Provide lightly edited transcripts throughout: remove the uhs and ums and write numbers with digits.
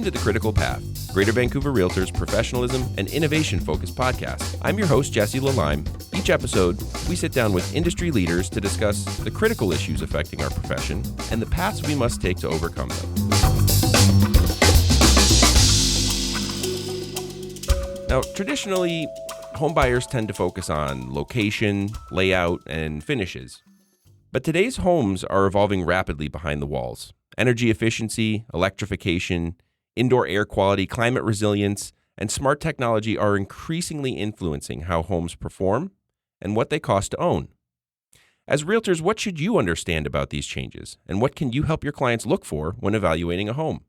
to The Critical Path, Greater Vancouver Realtors' professionalism and innovation-focused podcast. I'm your host, Jesse Lalime. Each episode, we sit down with industry leaders to discuss the critical issues affecting our profession and the paths we must take to overcome them. Now, traditionally, home buyers tend to focus on location, layout, and finishes. But today's homes are evolving rapidly behind the walls. Energy efficiency, electrification, indoor air quality, climate resilience, and smart technology are increasingly influencing how homes perform and what they cost to own. As realtors, what should you understand about these changes, and what can you help your clients look for when evaluating a home?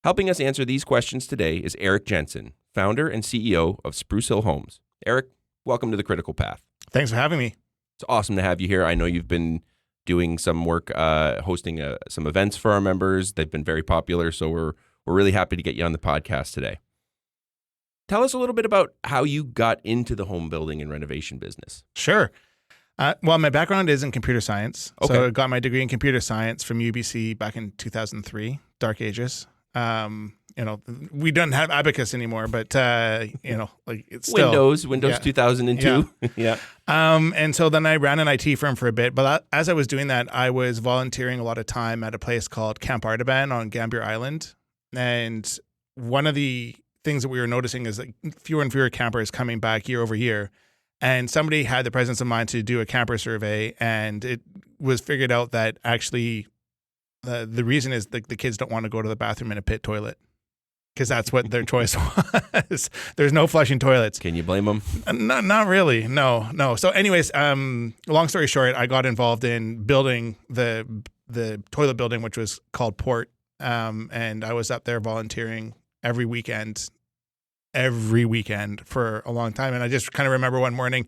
Helping us answer these questions today is Erik Jensen, founder and CEO of Sprucehill Homes. Erik, welcome to The Critical Path. Thanks for having me. It's awesome to have you here. I know you've been doing some work hosting some events for our members. They've been very popular, so we're really happy to get you on the podcast today. Tell us a little bit about how you got into the home building and renovation business. Sure. Well, my background is in computer science. Okay. So I got my degree in computer science from UBC back in 2003, dark ages. We don't have Abacus anymore, but it's still Windows 2002. Yeah. And so then I ran an IT firm for a bit. But as I was doing that, I was volunteering a lot of time at a place called Camp Artaban on Gambier Island. And one of the things that we were noticing is that fewer and fewer campers coming back year over year. And somebody had the presence of mind to do a camper survey, and it was figured out that actually the reason is the kids don't want to go to the bathroom in a pit toilet. Because that's what their choice was. There's no flushing toilets. Can you blame them? Not really. No. So anyways, long story short, I got involved in building the toilet building, which was called Port. And I was up there volunteering every weekend for a long time. And I just kind of remember one morning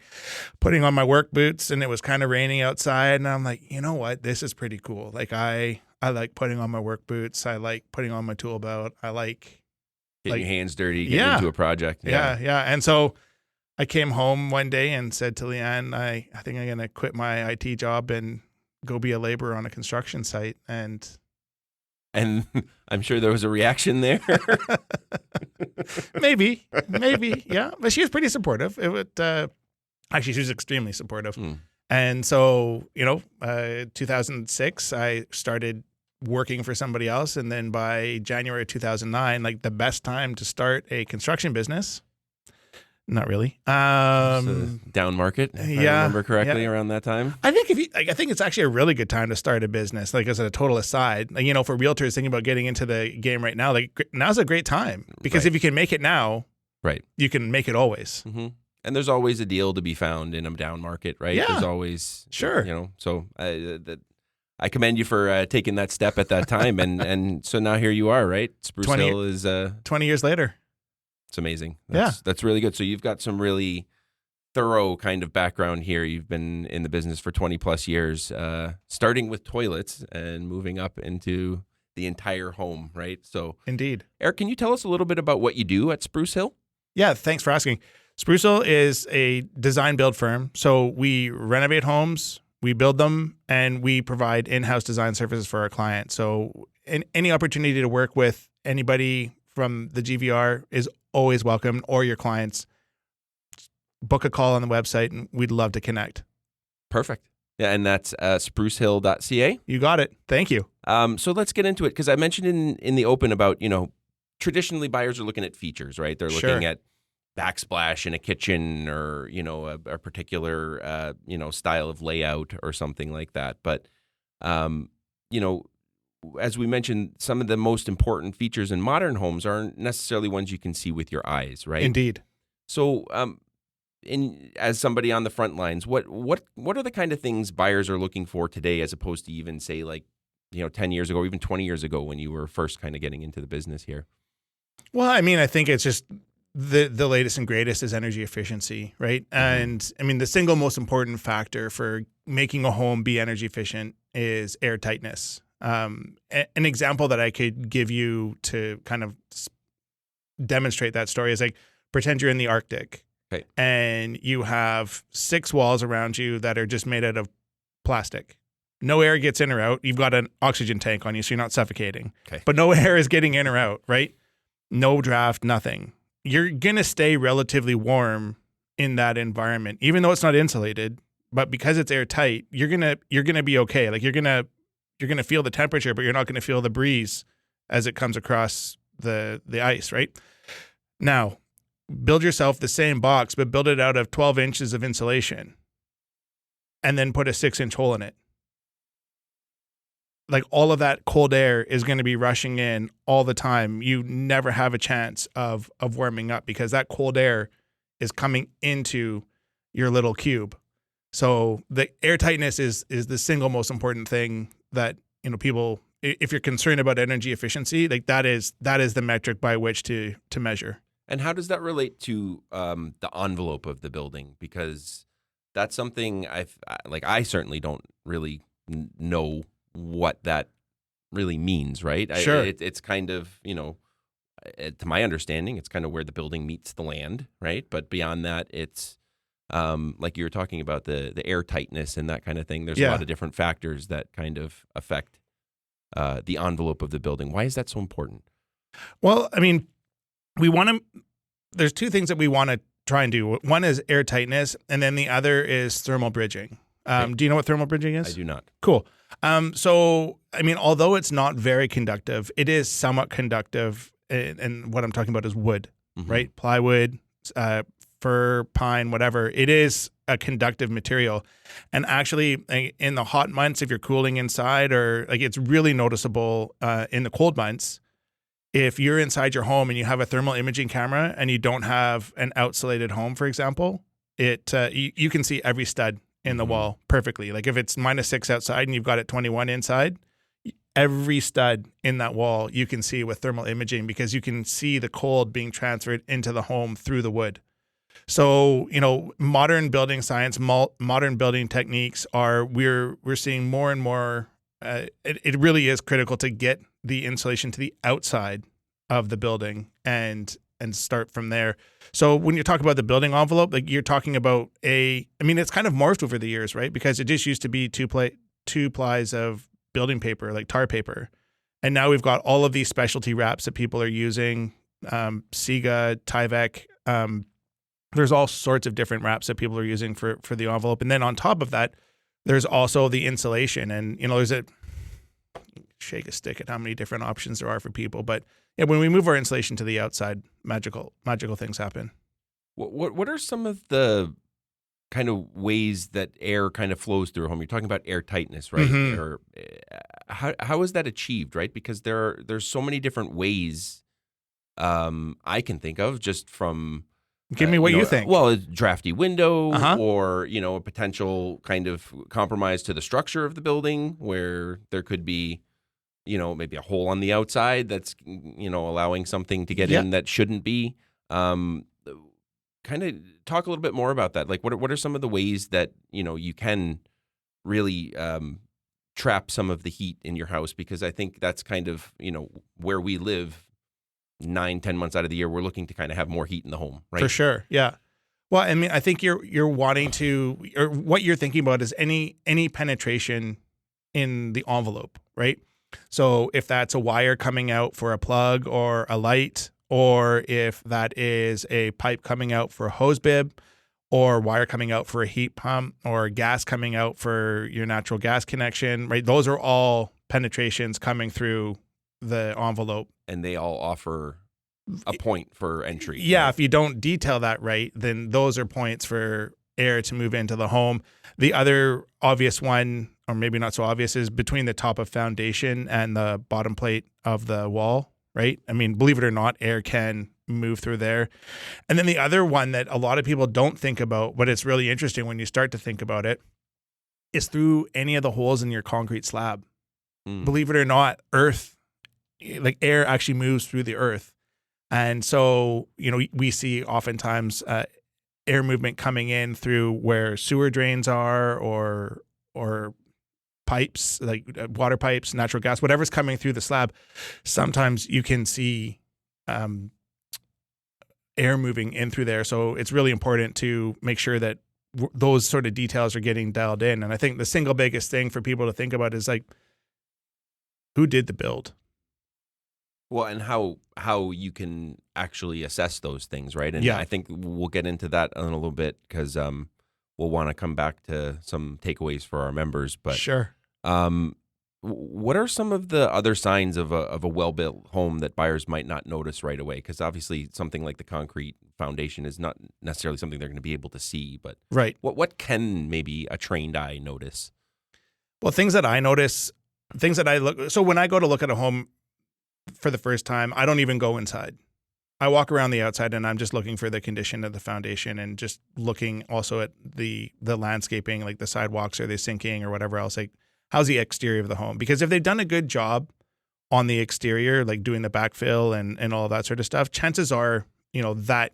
putting on my work boots, and it was kind of raining outside. And I'm like, you know what? This is pretty cool. Like I like putting on my work boots. I like putting on my tool belt. I like getting your hands dirty, getting into a project. Yeah. And so I came home one day and said to Leanne, I think I'm going to quit my IT job and go be a laborer on a construction site. And I'm sure there was a reaction there. maybe, yeah. But she was pretty supportive. Actually, she was extremely supportive. And so, 2006, I started working for somebody else. And then by January 2009, like the best time to start a construction business. Not really. Down market, if I remember correctly, around that time. I think I think it's actually a really good time to start a business. Like as a total aside, like, for realtors thinking about getting into the game right now, like now's a great time because if you can make it now, right, you can make it always. Mm-hmm. And there's always a deal to be found in a down market, right? Yeah. There's always sure. So I commend you for taking that step at that time, and so now here you are, right? Sprucehill is 20 years later. It's amazing. Yeah. That's really good. So you've got some really thorough kind of background here. You've been in the business for 20 plus years, starting with toilets and moving up into the entire home, right? So Indeed. Erik, can you tell us a little bit about what you do at Sprucehill? Yeah, thanks for asking. Sprucehill is a design build firm. So we renovate homes, we build them, and we provide in-house design services for our clients. So any opportunity to work with anybody from the GVR is always welcome, or your clients. Book a call on the website, and we'd love to connect. Perfect. Yeah, and that's sprucehill.ca. You got it. Thank you. So let's get into it, because I mentioned in the open about, traditionally buyers are looking at features, right? They're looking at backsplash in a kitchen or, a particular, style of layout or something like that. But, as we mentioned, some of the most important features in modern homes aren't necessarily ones you can see with your eyes, right? Indeed. So, as somebody on the front lines, what are the kind of things buyers are looking for today, as opposed to even say 10 years ago, or even 20 years ago when you were first kind of getting into the business here? Well, I mean, I think it's just the latest and greatest is energy efficiency, right? Mm-hmm. And I mean, the single most important factor for making a home be energy efficient is air tightness. An example that I could give you to kind of demonstrate that story is like, pretend you're in the Arctic, okay, and you have 6 walls around you that are just made out of plastic. No air gets in or out. You've got an oxygen tank on you, so you're not suffocating. Okay. But no air is getting in or out, right? No draft, nothing. You're going to stay relatively warm in that environment, even though it's not insulated. But because it's airtight, you're gonna be okay. Like you're gonna feel the temperature, but you're not gonna feel the breeze as it comes across the ice, right? Now, build yourself the same box, but build it out of 12 inches of insulation, and then put a 6-inch hole in it. Like all of that cold air is going to be rushing in all the time. You never have a chance of warming up because that cold air is coming into your little cube. So the air tightness is the single most important thing that, people, if you're concerned about energy efficiency, like that is the metric by which to measure. And how does that relate to the envelope of the building? Because that's something I certainly don't really know what that really means, right? Sure. It's kind of, to my understanding, it's kind of where the building meets the land, right? But beyond that, it's like you were talking about the air tightness and that kind of thing. There's a lot of different factors that kind of affect the envelope of the building. Why is that so important? Well, there's two things that we want to try and do. One is air tightness, and then the other is thermal bridging. Okay. Do you know what thermal bridging is? I do not. Cool. So, although it's not very conductive, it is somewhat conductive. And what I'm talking about is wood, right? Plywood, fir, pine, whatever. It is a conductive material. And actually, in the hot months, if you're cooling inside, or it's really noticeable in the cold months, if you're inside your home and you have a thermal imaging camera and you don't have an outsulated home, for example, you can see every stud in the wall perfectly. Like if it's -6 outside and you've got it 21 inside, every stud in that wall you can see with thermal imaging because you can see the cold being transferred into the home through the wood. So, modern building science, modern building techniques we're seeing more and more. It really is critical to get the insulation to the outside of the building and start from there. So when you talk about the building envelope, like you're talking about it's kind of morphed over the years, right? Because it just used to be two plies of building paper, like tar paper. And now we've got all of these specialty wraps that people are using, Siga, Tyvek. There's all sorts of different wraps that people are using for the envelope. And then on top of that, there's also the insulation. And, there's shake a stick at how many different options there are for people. But when we move our insulation to the outside, magical things happen. What are some of the kind of ways that air kind of flows through a home? You're talking about air tightness, right? Or how is that achieved, right? Because there's so many different ways I can think of just from. Give me what you think. Well, a drafty window or, a potential kind of compromise to the structure of the building where there could be, maybe a hole on the outside that's, allowing something to get in that shouldn't be. Kind of talk a little bit more about that. Like what are some of the ways that, you can really trap some of the heat in your house? Because I think that's kind of, where we live 9-10 months out of the year, we're looking to kind of have more heat in the home, right? For sure. Yeah. Well, I think you're wanting to, or what you're thinking about is any penetration in the envelope, right? So if that's a wire coming out for a plug or a light, or if that is a pipe coming out for a hose bib, or wire coming out for a heat pump, or gas coming out for your natural gas connection, right? Those are all penetrations coming through the envelope. And they all offer a point for entry. Yeah, right? If you don't detail that right, then those are points for air to move into the home. The other obvious one, or maybe not so obvious, is between the top of foundation and the bottom plate of the wall, right? Believe it or not, air can move through there. And then the other one that a lot of people don't think about, but it's really interesting when you start to think about it, is through any of the holes in your concrete slab. Believe it or not, air actually moves through the earth. And so, we see oftentimes air movement coming in through where sewer drains are or pipes, like water pipes, natural gas, whatever's coming through the slab. Sometimes you can see air moving in through there. So it's really important to make sure that those sort of details are getting dialed in. And I think the single biggest thing for people to think about is like, who did the build? Well, and how you can actually assess those things, right? And Yeah. I think we'll get into that in a little bit because we'll want to come back to some takeaways for our members. But Sure. what are some of the other signs of a well-built home that buyers might not notice right away? Because obviously something like the concrete foundation is not necessarily something they're going to be able to see. But Right. what can maybe a trained eye notice? Well, things that I notice, things that I look. So when I go to look at a home for the first time, I don't even go inside. I walk around the outside and I'm just looking for the condition of the foundation and just looking also at the landscaping, like the sidewalks, are they sinking or whatever else. Like, how's the exterior of the home? Because if they've done a good job on the exterior, like doing the backfill and all that sort of stuff, chances are, that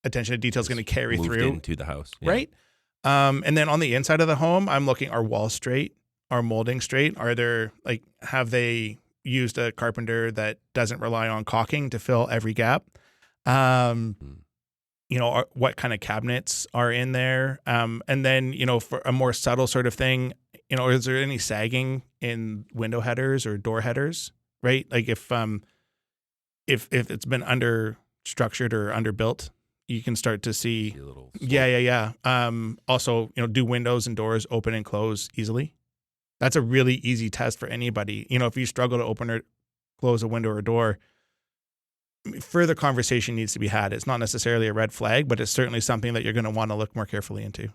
attention to detail is going to carry Moved through into the house, yeah. right? And then on the inside of the home, I'm looking, are walls straight? Are molding straight? Are there, like, have they used a carpenter that doesn't rely on caulking to fill every gap? What kind of cabinets are in there? And then, for a more subtle sort of thing, is there any sagging in window headers or door headers, right? Like if it's been under structured or underbuilt, you can start to see. Yeah. Also, do windows and doors open and close easily? That's a really easy test for anybody. If you struggle to open or close a window or door, further conversation needs to be had. It's not necessarily a red flag, but it's certainly something that you're going to want to look more carefully into.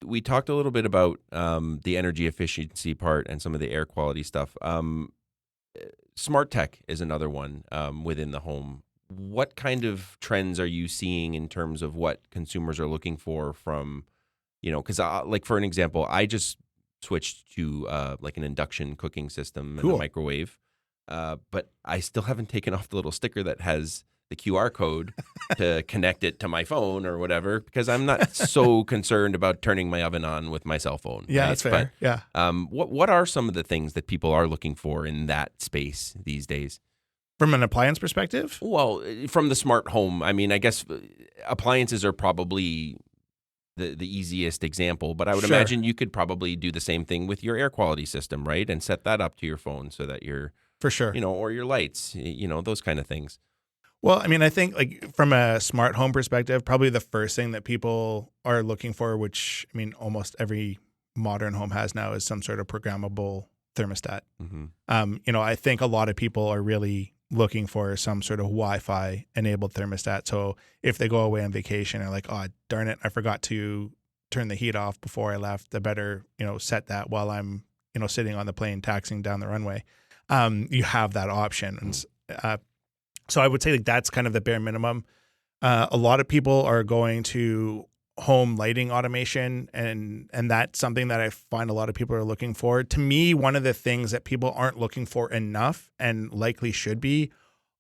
We talked a little bit about the energy efficiency part and some of the air quality stuff. Smart tech is another one within the home. What kind of trends are you seeing in terms of what consumers are looking for from, because like for an example, I just switched to like an induction cooking system and a microwave, but I still haven't taken off the little sticker that has the QR code to connect it to my phone or whatever, because I'm not so concerned about turning my oven on with my cell phone. Yeah, right? that's fair. But, what are some of the things that people are looking for in that space these days? From an appliance perspective? Well, from the smart home, I mean, I guess appliances are probably the easiest example, but I would imagine you could probably do the same thing with your air quality system, right? And set that up to your phone so that you're, for sure, or your lights, those kind of things. Well, I mean, I think like from a smart home perspective, probably the first thing that people are looking for, which I mean, almost every modern home has now, is some sort of programmable thermostat. Mm-hmm. I think a lot of people are really looking for some sort of Wi-Fi enabled thermostat. So if they go away on vacation and like, oh, darn it, I forgot to turn the heat off before I left, I better, set that while I'm, sitting on the plane taxiing down the runway. You have that option. And so I would say like that's kind of the bare minimum. A lot of people are going to home lighting automation, and that's something that I find a lot of people are looking for. To me, one of the things that people aren't looking for enough and likely should be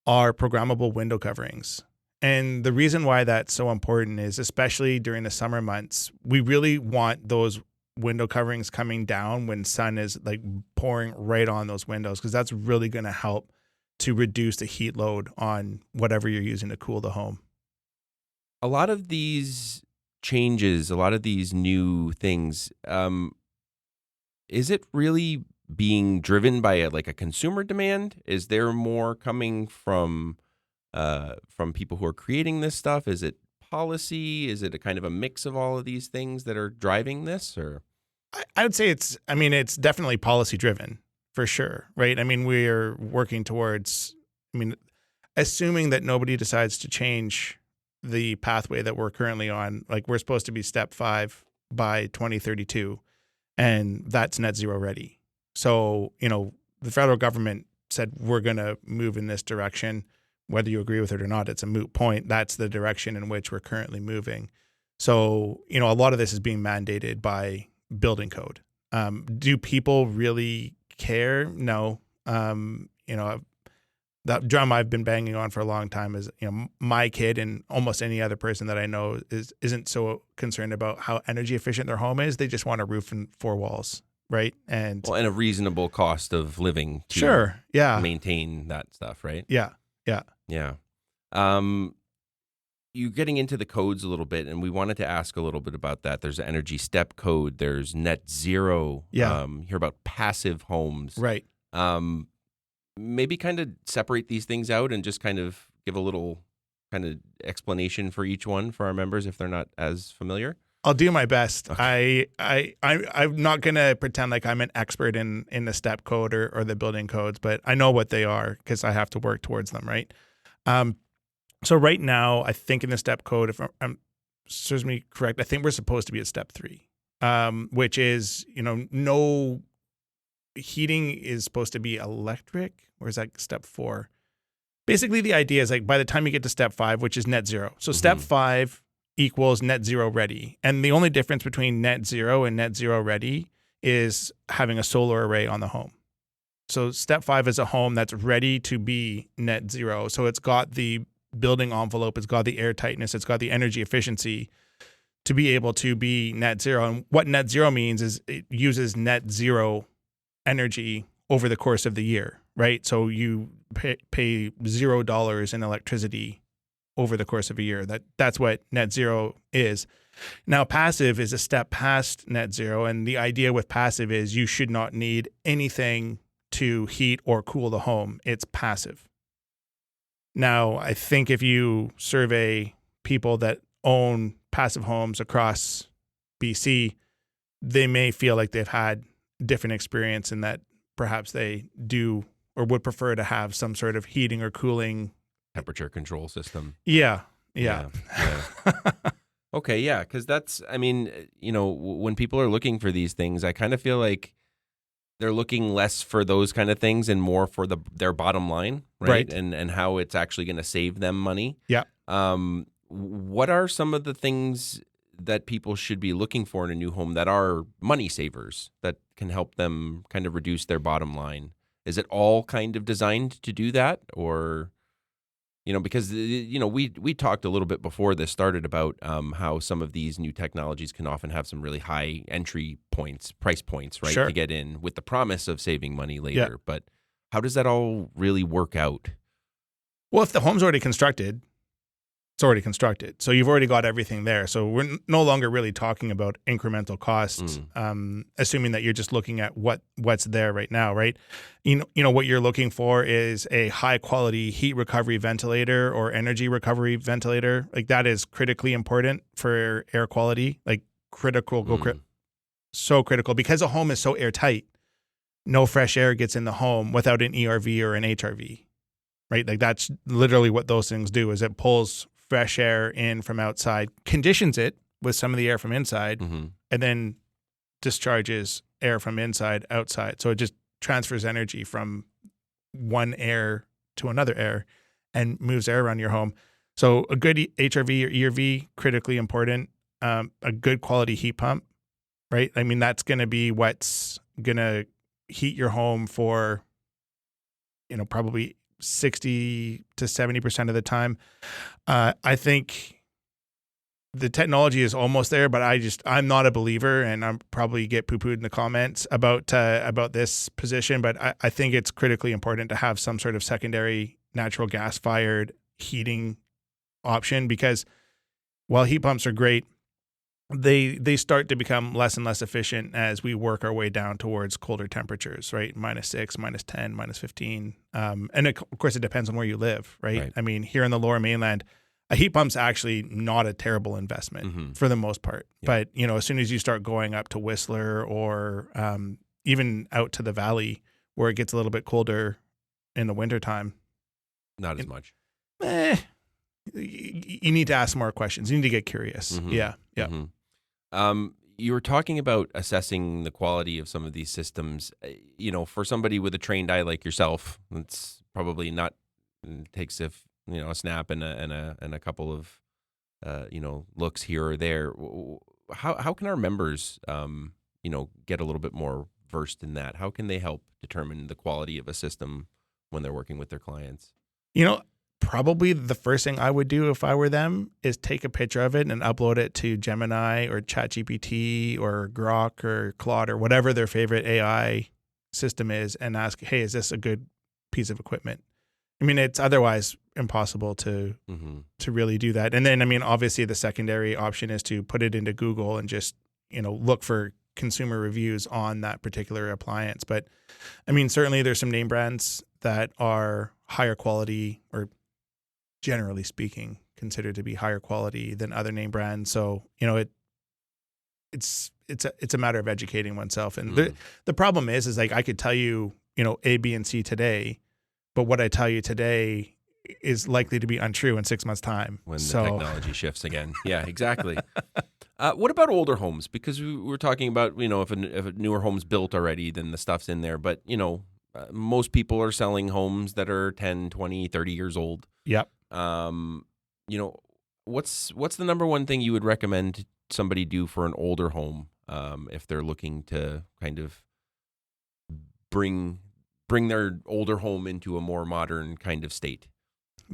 are programmable window coverings. And the reason why that's so important is, especially during the summer months, we really want those window coverings coming down when sun is like pouring right on those windows, because that's really going to help to reduce the heat load on whatever you're using to cool the home. A lot of these changes, a lot of these new things, is it really being driven by a consumer demand? Is there more coming from people who are creating this stuff? Is it policy? Is it a kind of a mix of all of these things that are driving this? Or I would say it's definitely policy driven. For sure, right? I mean, we are working towards, assuming that nobody decides to change the pathway that we're currently on, like we're supposed to be step 5 by 2032, and that's net zero ready. So, the federal government said we're going to move in this direction. Whether you agree with it or not, it's a moot point. That's the direction in which we're currently moving. So, a lot of this is being mandated by building code. Do people really care? No. That drum I've been banging on for a long time is, my kid and almost any other person that I know isn't so concerned about how energy efficient their home is. They just want a roof and 4 walls, right? And a reasonable cost of living to maintain that stuff, right? Yeah. you're getting into the codes a little bit, and we wanted to ask a little bit about that. There's an energy step code. There's net zero. Yeah. Hear about passive homes. Right. Maybe kind of separate these things out and just kind of give a little kind of explanation for each one for our members if they're not as familiar. I'll do my best. Okay. I'm not gonna pretend like I'm an expert in the step code or the building codes, but I know what they are because I have to work towards them, right? So right now, I think in the step code, if I'm serves me correct, I think we're supposed to be at step 3, which is, no heating is supposed to be electric, or is that step 4? Basically, the idea is like by the time you get to step 5, which is net zero. So step 5 equals net zero ready. And the only difference between net zero and net zero ready is having a solar array on the home. So step 5 is a home that's ready to be net zero. So it's got the building envelope, it's got the air tightness, it's got the energy efficiency to be able to be net zero. And what net zero means is it uses net zero energy over the course of the year, right? So you pay $0 in electricity over the course of a year. That's what net zero is. Now, passive is a step past net zero. And the idea with passive is you should not need anything to heat or cool the home. It's passive. Now, I think if you survey people that own passive homes across BC, they may feel like they've had different experience in that perhaps they do or would prefer to have some sort of heating or cooling Temperature control system. Yeah. Okay, yeah, because that's, I mean, when people are looking for these things, I kind of feel like they're looking less for those kind of things and more for their bottom line, right? And how it's actually going to save them money. Yeah. What are some of the things that people should be looking for in a new home that are money savers that can help them kind of reduce their bottom line? Is it all kind of designed to do that, or because we talked a little bit before this started about how some of these new technologies can often have some really high entry points, price points, right, Sure. to get in with the promise of saving money later. Yeah. But how does that all really work out? Well, if the home's already constructed, it's already constructed. So you've already got everything there. So we're no longer really talking about incremental costs, assuming that you're just looking at what's there right now, right? What you're looking for is a high quality heat recovery ventilator or energy recovery ventilator. Like that is critically important for air quality, like so critical because a home is so airtight. No fresh air gets in the home without an ERV or an HRV, right? Like that's literally what those things do is it pulls fresh air in from outside, conditions it with some of the air from inside, and then discharges air from inside outside. So it just transfers energy from one air to another air and moves air around your home. So a good HRV or ERV, critically important. A good quality heat pump, right? I mean, that's going to be what's going to heat your home for, probably 60 to 70% of the time. I think the technology is almost there, but I'm not a believer, and I'm probably get poo-pooed in the comments about this position. But I think it's critically important to have some sort of secondary natural gas fired heating option because while heat pumps are great, they start to become less and less efficient as we work our way down towards colder temperatures, right? -6, -10, -15. And of course, it depends on where you live, right? I mean, here in the Lower Mainland, a heat pump's actually not a terrible investment for the most part. Yeah. But, as soon as you start going up to Whistler or even out to the valley where it gets a little bit colder in the wintertime. Not as much. You need to ask more questions. You need to get curious. Yeah. You were talking about assessing the quality of some of these systems. For somebody with a trained eye like yourself, it's probably not. It takes a snap and a couple of looks here or there. How can our members get a little bit more versed in that? How can they help determine the quality of a system when they're working with their clients? Probably the first thing I would do if I were them is take a picture of it and upload it to Gemini or ChatGPT or Grok or Claude or whatever their favorite AI system is and ask, hey, is this a good piece of equipment? I mean, it's otherwise impossible to really do that. And then, I mean, obviously the secondary option is to put it into Google and just, look for consumer reviews on that particular appliance. But I mean, certainly there's some name brands that are higher quality, or generally speaking, considered to be higher quality than other name brands. So, it's a matter of educating oneself. And the problem is like, I could tell you, A, B, and C today, but what I tell you today is likely to be untrue in 6 months' time. When the technology shifts again. Yeah, exactly. What about older homes? Because we were talking about, if a newer home's built already, then the stuff's in there. But, most people are selling homes that are 10, 20, 30 years old. Yep. What's the number one thing you would recommend somebody do for an older home if they're looking to kind of bring their older home into a more modern kind of state?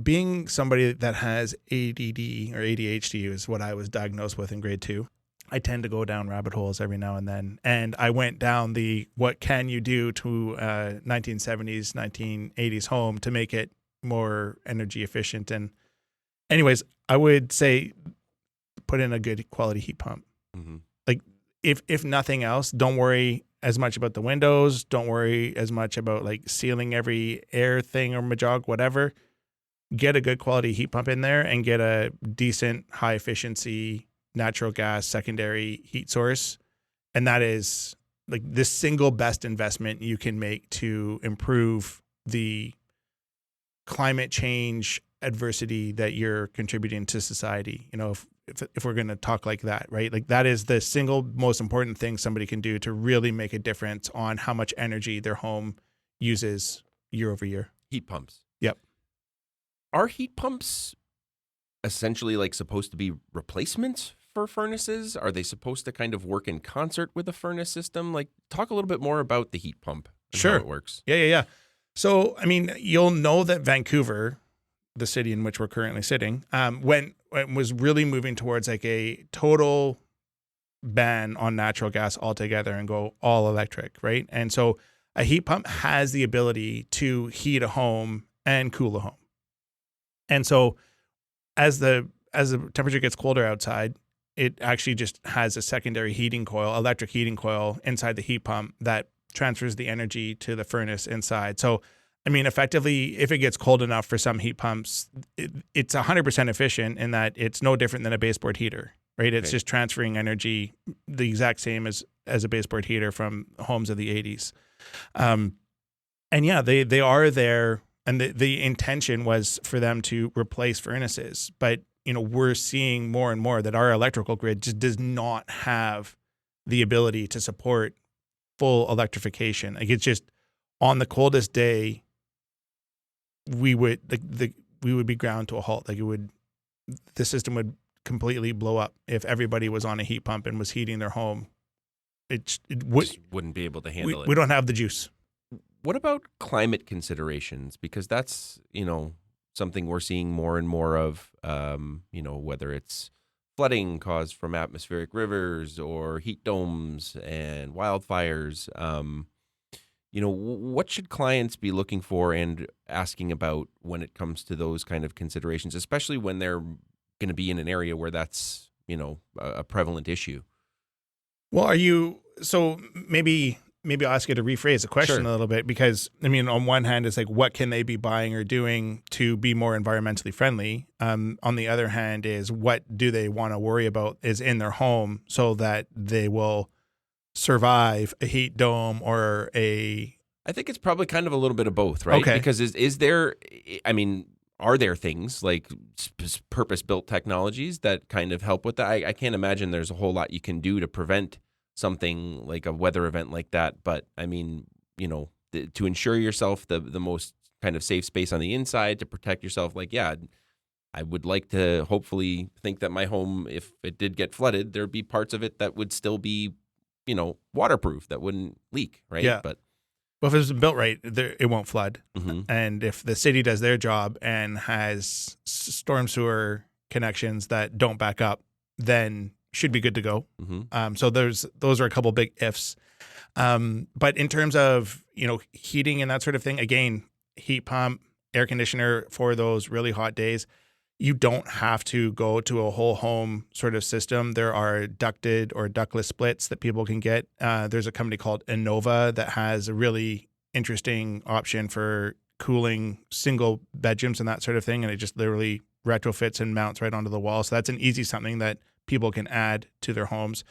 Being somebody that has ADD or ADHD is what I was diagnosed with in grade 2. I tend to go down rabbit holes every now and then. And I went down the what can you do to 1970s, 1980s home to make it more energy efficient. And anyways, I would say put in a good quality heat pump. Like if nothing else, don't worry as much about the windows. Don't worry as much about like sealing every air thing or majog, whatever. Get a good quality heat pump in there and get a decent high efficiency natural gas secondary heat source. And that is like the single best investment you can make to improve the climate change adversity that you're contributing to society. If we're going to talk like that, right? Like that is the single most important thing somebody can do to really make a difference on how much energy their home uses year over year. Heat pumps. Yep. Are heat pumps essentially like supposed to be replacements for furnaces? Are they supposed to kind of work in concert with a furnace system? Like, talk a little bit more about the heat pump and how it works. Yeah. So, I mean, you'll know that Vancouver, the city in which we're currently sitting, when it was really moving towards like a total ban on natural gas altogether and go all electric, right? And so a heat pump has the ability to heat a home and cool a home. And so as the temperature gets colder outside, it actually just has a secondary heating coil, electric heating coil inside the heat pump that transfers the energy to the furnace inside. So, I mean, effectively, if it gets cold enough for some heat pumps, it's 100% efficient in that it's no different than a baseboard heater, right? It's just transferring energy the exact same as a baseboard heater from homes of the 80s. And yeah, they are there. And the intention was for them to replace furnaces. But, we're seeing more and more that our electrical grid just does not have the ability to support full electrification. Like it's just on the coldest day, we would be ground to a halt. Like the system would completely blow up if everybody was on a heat pump and was heating their home. It wouldn't be able to handle it. We don't have the juice. What about climate considerations? Because that's, something we're seeing more and more of, whether it's flooding caused from atmospheric rivers or heat domes and wildfires. What should clients be looking for and asking about when it comes to those kind of considerations, especially when they're going to be in an area where that's, a prevalent issue? Well, so maybe I'll ask you to rephrase the question a little bit, because I mean, on one hand, it's like, what can they be buying or doing to be more environmentally friendly? On the other hand is, what do they want to worry about is in their home so that they will survive a heat dome or I think it's probably kind of a little bit of both, right? Okay. Because is there, are there things like purpose-built technologies that kind of help with that? I can't imagine there's a whole lot you can do to prevent something like a weather event like that. But I mean, to ensure yourself the most kind of safe space on the inside, to protect yourself, like, yeah, I would like to hopefully think that my home, if it did get flooded, there'd be parts of it that would still be, waterproof, that wouldn't leak, right? Yeah. But well, if it's built right, it won't flood. Mm-hmm. And if the city does their job and has storm sewer connections that don't back up, then should be good to go. Mm-hmm. So those are a couple big ifs. But in terms of, heating and that sort of thing, again, heat pump, air conditioner for those really hot days. You don't have to go to a whole home sort of system. There are ducted or ductless splits that people can get. There's a company called Innova that has a really interesting option for cooling single bedrooms and that sort of thing. And it just literally retrofits and mounts right onto the wall. So that's an easy something that people can add to their homes.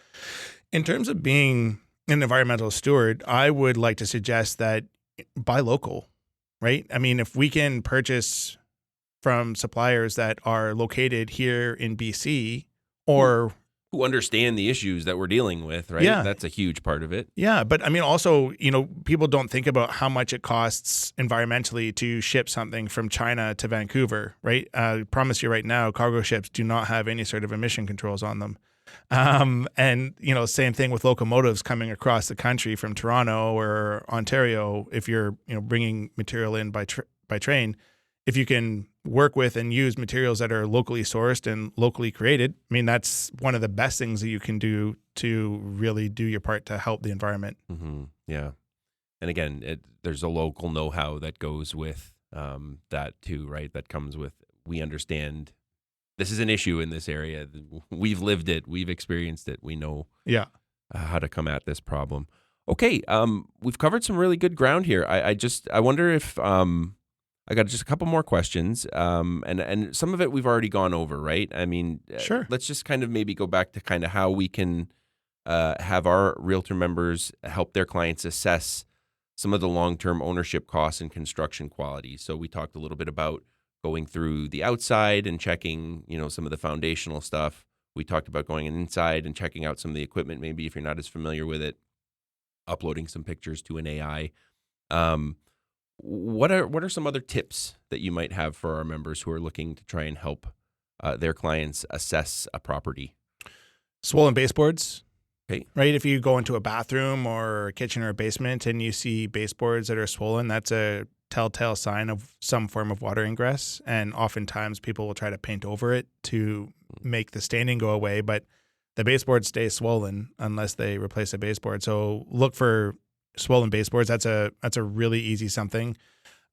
In terms of being an environmental steward, I would like to suggest that buy local, right? I mean, if we can purchase from suppliers that are located here in BC or who understand the issues that we're dealing with, right? Yeah. That's a huge part of it. Yeah, but I mean, also, people don't think about how much it costs environmentally to ship something from China to Vancouver, right? I promise you right now, cargo ships do not have any sort of emission controls on them. And, same thing with locomotives coming across the country from Toronto or Ontario. If you're, bringing material in by train, if you can work with and use materials that are locally sourced and locally created, I mean, that's one of the best things that you can do to really do your part to help the environment. Mm-hmm. Yeah. And again, there's a local know-how that goes with that too, right? That comes with, we understand this is an issue in this area. We've lived it. We've experienced it. We know how to come at this problem. Okay. We've covered some really good ground here. I wonder if I got just a couple more questions, and some of it we've already gone over, right? I mean, sure. Let's just kind of maybe go back to kind of how we can have our realtor members help their clients assess some of the long-term ownership costs and construction quality. So we talked a little bit about going through the outside and checking, some of the foundational stuff. We talked about going inside and checking out some of the equipment, maybe if you're not as familiar with it, uploading some pictures to an AI. What are some other tips that you might have for our members who are looking to try and help their clients assess a property? Swollen baseboards. Okay. Right. If you go into a bathroom or a kitchen or a basement and you see baseboards that are swollen, that's a telltale sign of some form of water ingress. And oftentimes people will try to paint over it to make the staining go away, but the baseboard stays swollen unless they replace a baseboard. So look for swollen baseboards. That's a really easy something.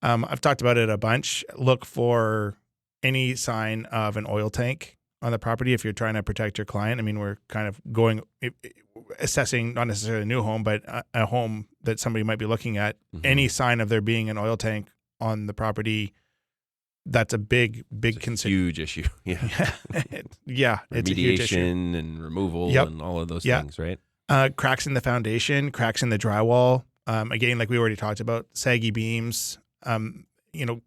I've talked about it a bunch. Look for any sign of an oil tank on the property if you're trying to protect your client. I mean, we're kind of assessing not necessarily a new home, but a home that somebody might be looking at. Mm-hmm. Any sign of there being an oil tank on the property, that's a big concern. Huge issue. Yeah. Yeah. It's a huge issue. Remediation and removal and all of those things, right? Cracks in the foundation, cracks in the drywall. Again, like we already talked about, saggy beams,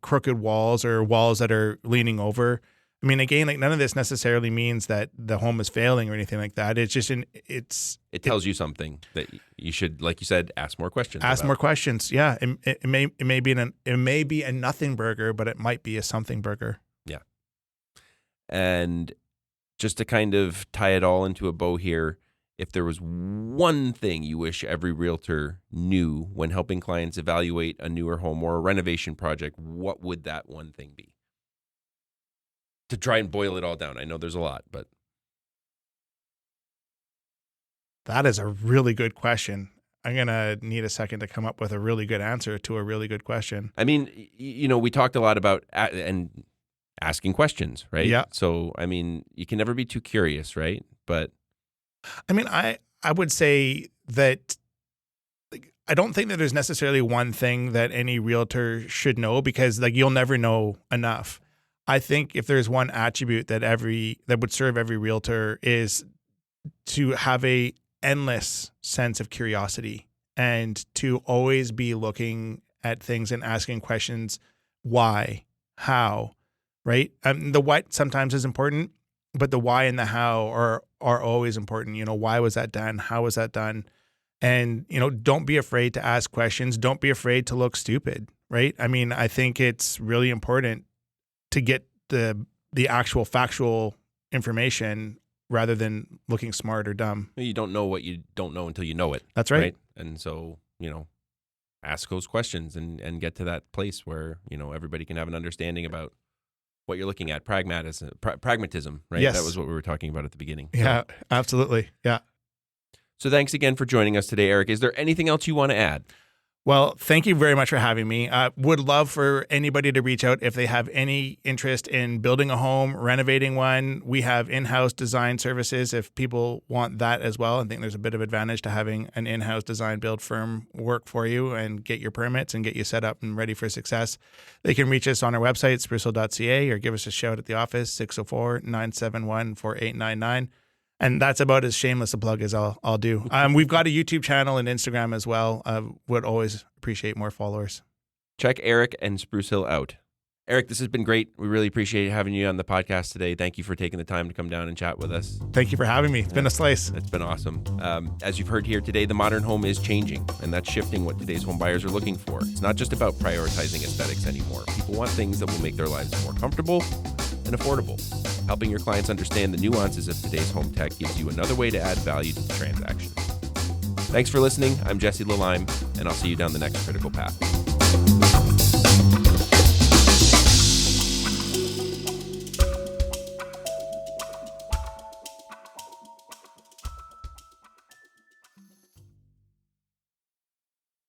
crooked walls or walls that are leaning over. I mean, again, like none of this necessarily means that the home is failing or anything like that. It's just it tells you something that you should, like you said, ask more questions. More questions. Yeah, it may be a nothing burger, but it might be a something burger. Yeah. And just to kind of tie it all into a bow here, if there was one thing you wish every realtor knew when helping clients evaluate a newer home or a renovation project, what would that one thing be? To try and boil it all down. I know there's a lot, but. That is a really good question. I'm going to need a second to come up with a really good answer to a really good question. I mean, we talked a lot about and asking questions, right? Yeah. So, I mean, you can never be too curious, right? But. I mean, I would say that I don't think that there's necessarily one thing that any realtor should know because you'll never know enough. I think if there's one attribute that would serve every realtor is to have a endless sense of curiosity and to always be looking at things and asking questions, why, how, right? The what sometimes is important, but the why and the how are always important. Why was that done? How was that done? And, don't be afraid to ask questions. Don't be afraid to look stupid, right? I mean, I think it's really important to get the actual factual information rather than looking smart or dumb. You don't know what you don't know until you know it. That's right. And so, ask those questions and get to that place where, everybody can have an understanding about what you're looking at. Pragmatism, right? Yes. That was what we were talking about at the beginning. Yeah, absolutely. Yeah. So thanks again for joining us today, Erik. Is there anything else you want to add? Well, thank you very much for having me. Would love for anybody to reach out if they have any interest in building a home, renovating one. We have in-house design services if people want that as well. I think there's a bit of advantage to having an in-house design build firm work for you and get your permits and get you set up and ready for success. They can reach us on our website, sprucehill.ca, or give us a shout at the office, 604-971-4899. And that's about as shameless a plug as I'll do. We've got a YouTube channel and Instagram as well. Would always appreciate more followers. Check Erik and Sprucehill out. Erik, this has been great. We really appreciate having you on the podcast today. Thank you for taking the time to come down and chat with us. Thank you for having me. It's been a slice. It's been awesome. As you've heard here today, the modern home is changing, and that's shifting what today's home buyers are looking for. It's not just about prioritizing aesthetics anymore. People want things that will make their lives more comfortable and affordable. Helping your clients understand the nuances of today's home tech gives you another way to add value to the transaction. Thanks for listening. I'm Jesse Lalime, and I'll see you down the next critical path.